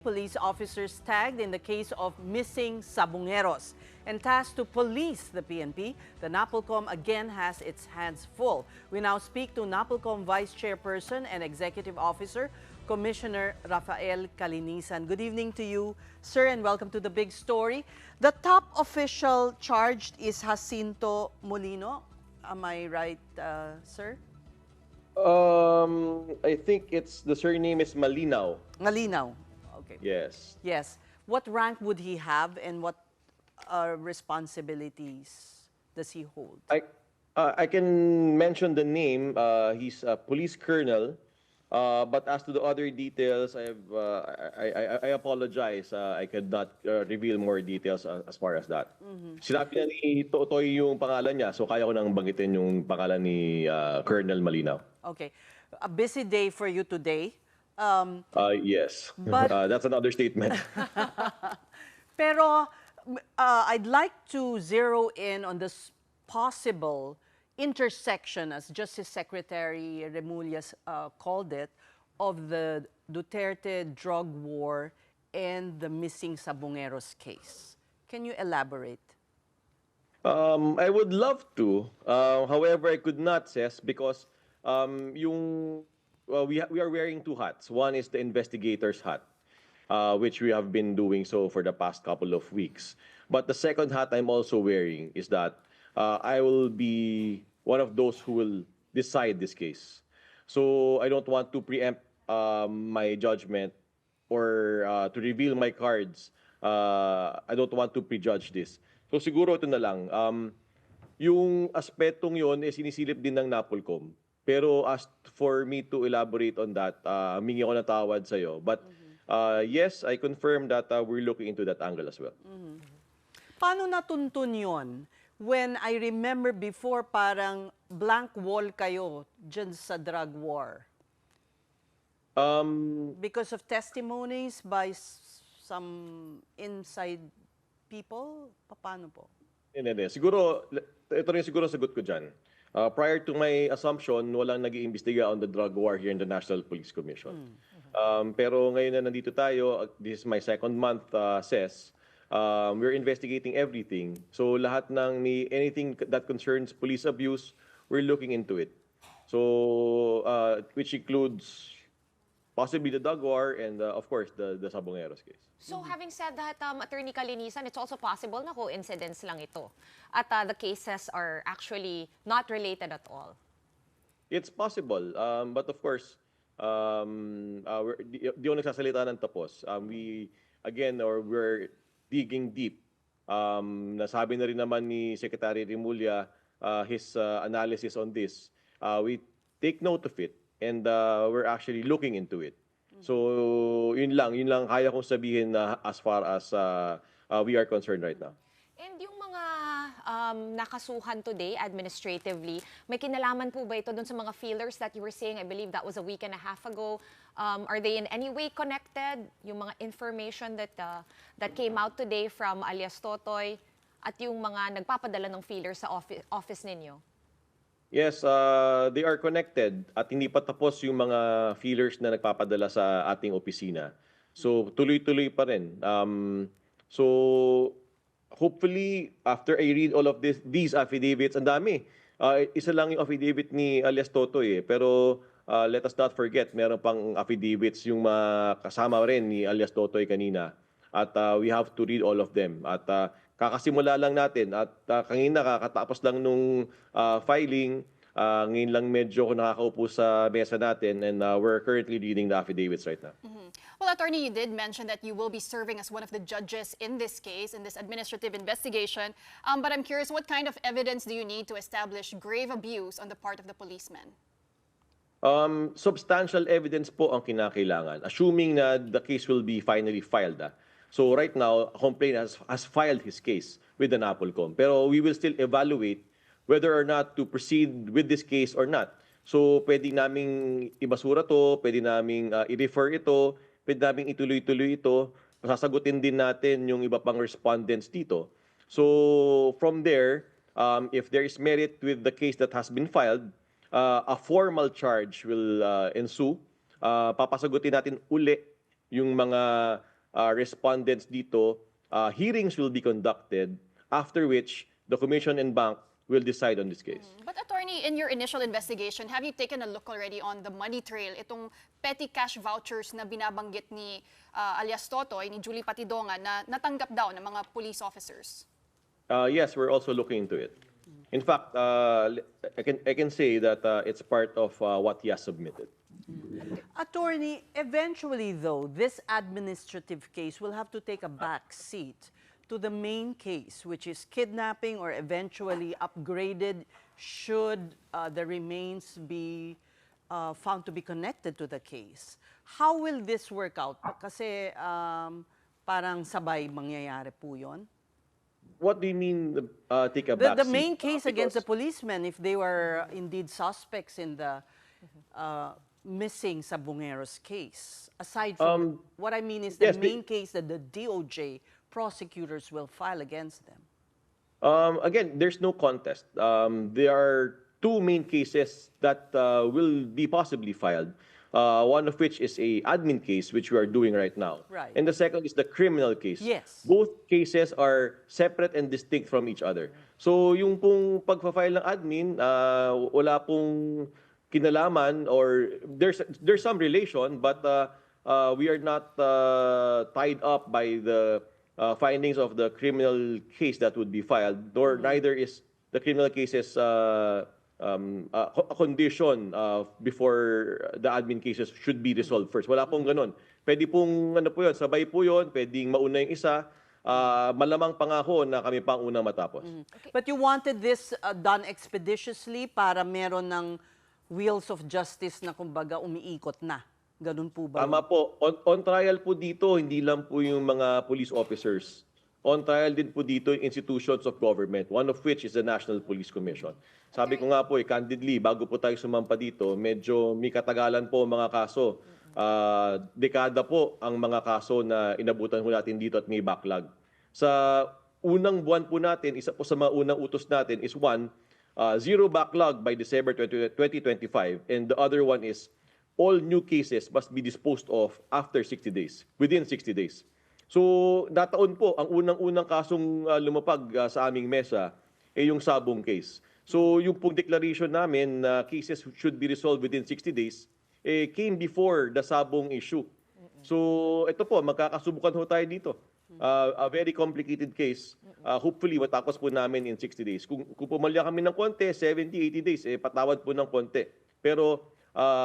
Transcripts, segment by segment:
Police officers tagged in the case of missing Sabongeros. And tasked to police the PNP, the NAPOLCOM again has its hands full. We now speak to NAPOLCOM Vice Chairperson and Executive Officer, Commissioner Rafael Calinisan. Good evening to you, sir, and welcome to the big story. The top official charged is Jacinto Molino. Am I right, sir? I think the surname is Malinaw. Malinaw. Okay. Yes. Yes. What rank would he have and what responsibilities does he hold? I can mention the name. He's a police colonel. But as to the other details, I apologize. I could not reveal more details as far as that. Sinabi na ni Totoy yung pangalan niya, so kaya ko nang banggitin yung pangalan ni Colonel Malinaw. Okay. A busy day for you today. Yes. But that's another statement. Pero I'd like to zero in on this possible intersection, as Justice Secretary Remulla called it, of the Duterte drug war and the missing Sabongeros case. Can you elaborate? I would love to. However, I could not, Ses, because we are wearing two hats. One is the investigator's hat, which we have been doing so for the past couple of weeks. But the second hat I'm also wearing is that I will be one of those who will decide this case. So I don't want to preempt my judgment or to reveal my cards. I don't want to prejudge this. So siguro ito na lang. Yung aspetong yon is sinisilip din ng NAPOLCOM. Pero as for me to elaborate on that, humingi ako ng tawad sa'yo. But yes, I confirm that we're looking into that angle as well. Paano natuntun yon? When I remember before, parang blank wall kayo dyan sa drug war. Because of testimonies by some inside people? Paano po? Hindi. Siguro, ito rin siguro sagot ko dyan. Prior to my assumption, walang nag-iimbestiga on the drug war here in the National Police Commission. Pero ngayon na nandito tayo, this is my second month, Ses, we're investigating everything. So lahat ng anything that concerns police abuse, we're looking into it. So, which includes possibly the drug war and of course the Sabongeros case. So having said that, Attorney Calinisan, it's also possible na coincidence lang ito at the cases are actually not related at all. It's possible, but of course, di ako nagsasalita ng tapos. We're digging deep. Nasabi na rin naman ni Secretary Remulla his analysis on this. We take note of it and we're actually looking into it. So yun lang kaya kong sabihin na as far as we are concerned right now. And yung mga nakasuhan today administratively, may kinalaman po ba ito dun sa mga feelers that you were saying? I believe that was a week and a half ago. Are they in any way connected? Yung mga information that came out today from alias Totoy at yung mga nagpapadala ng feelers sa office ninyo? Yes, they are connected at hindi pa tapos yung mga feelers na nagpapadala sa ating opisina. So tuloy-tuloy pa rin. So hopefully after I read all of these affidavits, ang dami. Isa lang yung affidavit ni alias Totoy pero let us not forget, meron pang affidavits yung kasama rin ni alias Totoy kanina. At we have to read all of them. At kakasimula lang natin at kanina kakatapos lang nung filing, ngayon lang medyo nakakaupo sa mesa natin and we're currently reading the affidavits right now. Well, Attorney, you did mention that you will be serving as one of the judges in this case, in this administrative investigation. But I'm curious, what kind of evidence do you need to establish grave abuse on the part of the policeman? Substantial evidence po ang kinakailangan, assuming na the case will be finally filed. So right now, a complainant has filed his case with the NAPOLCOM. Pero we will still evaluate whether or not to proceed with this case or not. So pwede naming ibasura to, pwede naming i-refer ito, pwede naming ituloy-tuloy ito. Sasagutin din natin yung iba pang respondents dito. So from there, if there is merit with the case that has been filed, a formal charge will ensue. Papasagutin natin uli yung mga respondents dito, hearings will be conducted, after which the Commission and Bank will decide on this case. But attorney, in your initial investigation, have you taken a look already on the money trail, itong petty cash vouchers na binabanggit ni alias Totoy, ni Julie Patidongan, na natanggap daw ng mga police officers? Yes, we're also looking into it. In fact, I can say that it's part of what he has submitted. Attorney, eventually though, this administrative case will have to take a back seat to the main case, which is kidnapping, or eventually upgraded should the remains be found to be connected to the case. How will this work out? Kasi parang sabay mangyayari po yun. What do you mean take a back The seat? main case against the Because- policemen, if they were indeed suspects in the missing Sabongeros case, aside from what I mean is the yes, main case that the DOJ prosecutors will file against them. Again, there's no contest. There are two main cases that will be possibly filed. One of which is a admin case, which we are doing right now. Right. And the second is the criminal case. Yes. Both cases are separate and distinct from each other. So yung pong pagpa-file ng admin, wala pong kinalaman, or there's some relation, but we are not tied up by the findings of the criminal case that would be filed, nor neither is the criminal cases a condition before the admin cases should be resolved first. Wala pong ganun. Pwede pong ano po yun, sabay po yun, pwedeng mauna yung isa, malamang pangako na kami pang unang matapos. But you wanted this done expeditiously para meron ng wheels of justice na kumbaga umiikot na. Ganun po ba? Tama po. On trial po dito, hindi lang po yung mga police officers. On trial din po dito yung institutions of government, one of which is the National Police Commission. Sabi ko nga po, candidly, bago po tayo sumampa dito, medyo may katagalan po ang mga kaso. Dekada po ang mga kaso na inabutan po natin dito at may backlog. Sa unang buwan po natin, isa po sa mga unang utos natin is zero backlog by December 2025, and the other one is all new cases must be disposed of after 60 days, within 60 days. So, nataon po, ang unang-unang kasong lumapag sa aming mesa ay yung Sabong case. So, yung pong declaration namin na cases should be resolved within 60 days came before the Sabong issue. So, ito po, magkakasubukan ho tayo dito. A very complicated case. Hopefully, matapos po namin in 60 days. Kung pumalya kami ng konti, 70, 80 days, patawad po ng konti. Pero,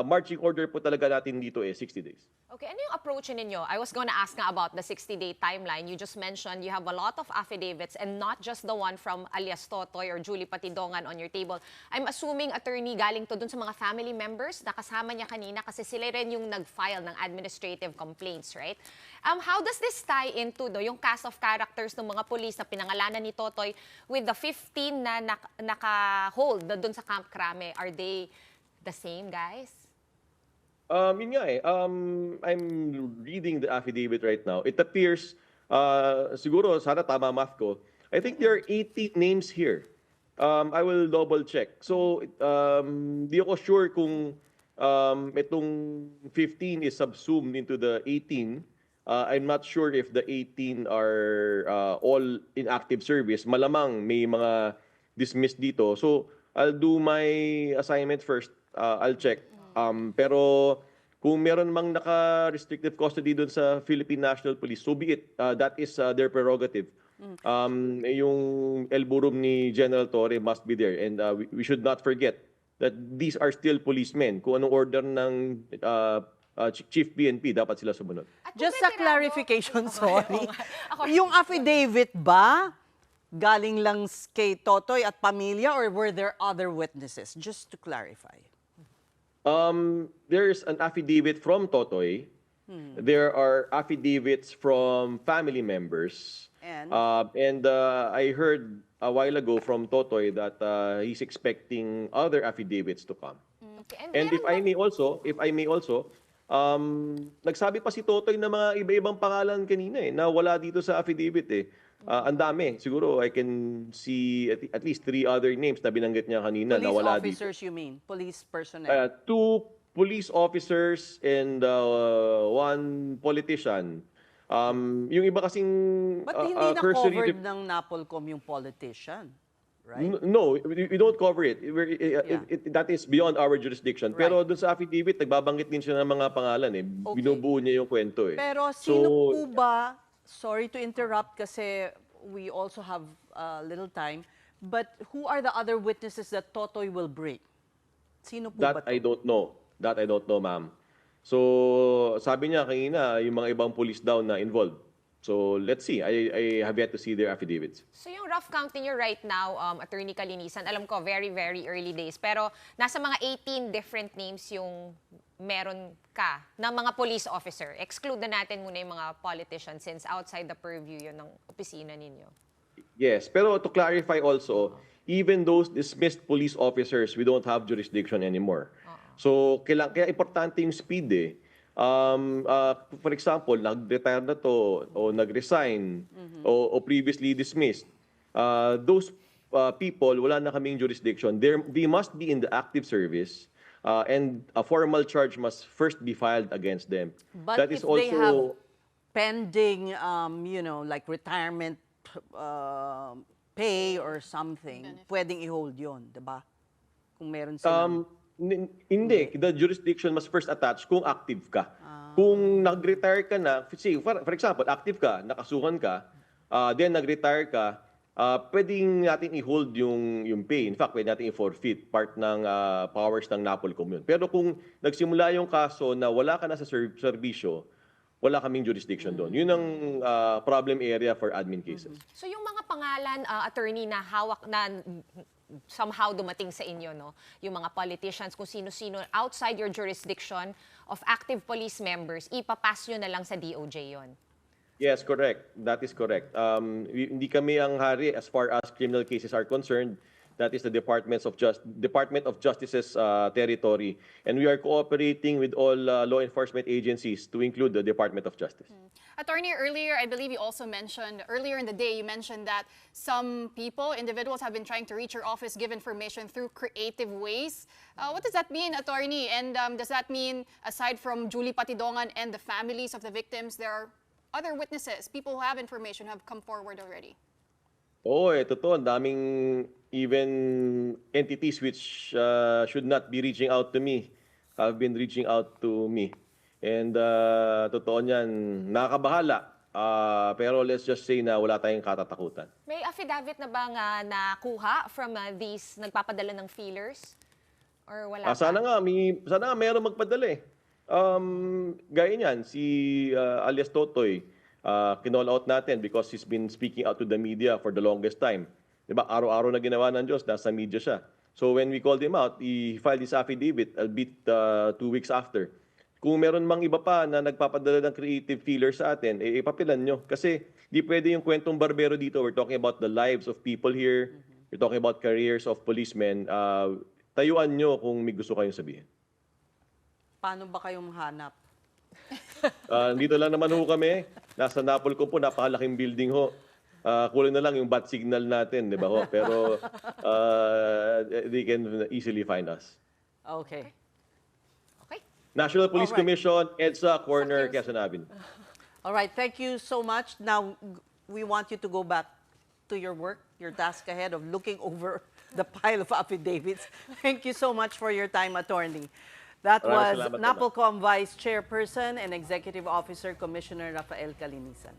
marching order po talaga natin dito 60 days. Okay, ano yung approach ninyo? I was going to ask nga about the 60-day timeline. You just mentioned you have a lot of affidavits and not just the one from alias Totoy or Julie Patidongan on your table. I'm assuming, attorney, galing to dun sa mga family members na kasama niya kanina kasi sila rin yung nag-file ng administrative complaints, right? How does this tie into yung cast of characters ng mga police na pinangalanan ni Totoy with the 15 na naka-hold dun sa Camp Crame? Are they the same, guys? Yun nga I'm reading the affidavit right now. It appears, siguro, sana tama math ko, I think there are 18 names here. I will double check. So, di ako sure kung itong 15 is subsumed into the 18. I'm not sure if the 18 are all in active service. Malamang may mga dismissed dito. So, I'll do my assignment first. I'll check. Pero kung meron mang naka-restrictive custody doon sa Philippine National Police, so be it. That is their prerogative. Yung elborum ni General Torre must be there. And we should not forget that these are still policemen. Kung anong order ng Chief PNP, dapat sila sumunod. At Just kung a may clarification, sorry. Ako- Yung affidavit ba galing lang kay Totoy at pamilya, or were there other witnesses? Just to clarify. There is an affidavit from Totoy. There are affidavits from family members. And? I heard a while ago from Totoy that he's expecting other affidavits to come. Okay, And if I may also, nagsabi pa si Totoy na mga iba-ibang pangalan kanina na wala dito sa affidavit Ang dami. Siguro I can see at least 3 other names na binanggit niya kanina na Police wala officers, you mean? Police personnel? 2 police officers and 1 politician. Yung iba kasing But hindi na cursory covered ng NAPOLCOM yung politician, right? No, we don't cover it. That is beyond our jurisdiction. Pero Right. dun sa affidavit, nagbabanggit din siya ng mga pangalan eh. Okay. Binubuo niya yung kwento eh. Pero sino po ba, sorry to interrupt kasi we also have little time, but who are the other witnesses that Totoy will bring? Sino po ba That to? I don't know. That I don't know, ma'am. So, sabi niya kanina, yung mga ibang police daw na involved. So, let's see. I have yet to see their affidavits. So yung rough count niyo right now, Attorney Calinisan, alam ko very, very early days, pero nasa mga 18 different names yung meron ka ng mga police officer. Exclude na natin muna yung mga politicians since outside the purview yun ng opisina ninyo. Yes, pero to clarify also, even those dismissed police officers, we don't have jurisdiction anymore. So, kaya importante yung speed eh. For example, nag-retire na to, o nag-resign, o previously dismissed. Those people, wala na kaming jurisdiction. They must be in the active service, and a formal charge must first be filed against them. But That if is they have also pending, like retirement pay or something, pwedeng i-hold yun, di ba? Kung meron silang... Hindi. The jurisdiction must first attach kung active ka. Kung nag-retire ka na, say, for example, active ka, nakasuhan ka, then nag-retire ka, pwedeng natin i-hold yung pay. In fact, pwede natin i-forfeit part ng powers ng NAPOLCOM yun. Pero kung nagsimula yung kaso na wala ka na sa serbisyo, wala kaming jurisdiction doon. Yun ang problem area for admin cases. So yung mga pangalan, attorney, na hawak na somehow dumating sa inyo, no? Yung mga politicians, kung sino-sino outside your jurisdiction of active police members, ipapass nyo na lang sa DOJ yon. Yes, correct. That is correct. Hindi kami ang hari as far as criminal cases are concerned. That is the Department of Justice's territory. And we are cooperating with all law enforcement agencies to include the Department of Justice. Attorney, earlier, I believe you also mentioned, earlier in the day, you mentioned that some people, individuals have been trying to reach your office, give information through creative ways. What does that mean, Attorney? And does that mean, aside from Julie Patidongan and the families of the victims, there are other witnesses, people who have information, have come forward already? Oo, totoo. Ang daming even entities which should not be reaching out to me have been reaching out to me. And totoo niyan, nakakabahala. Pero let's just say na wala tayong katatakutan. May affidavit na ba nga nakuha from these nagpapadala ng feelers? Or wala pa? Sana nga mayroong magpadala eh. Gaya niyan, si alias Totoy, kinall out natin because he's been speaking out to the media for the longest time. Diba? Araw-araw na ginawa ng Diyos, nasa media siya. So when we called him out, he filed his affidavit, albeit 2 weeks after. Kung meron mang iba pa na nagpapadala ng creative feeler sa atin, ipapilan nyo. Kasi di pwede yung kwentong barbero dito. We're talking about the lives of people here. We're talking about careers of policemen. Tayuan nyo kung may gusto kayong sabihin. Paano ba kayong mahanap? Dito lang naman ho kami. Nasa NAPOLCOM po, napakalaking building ho. Kulang na lang yung bat signal natin, di ba ho? Pero they can easily find us. Okay. Okay. National Police Alright. Commission, EDSA, Corner, Quezon Avenue. All right, thank you so much. Now, we want you to go back to your work, your task ahead of looking over the pile of affidavits. Thank you so much for your time, attorney. That was Maraming salamat, NAPOLCOM Vice Chairperson and Executive Officer Commissioner Rafael Calinisan.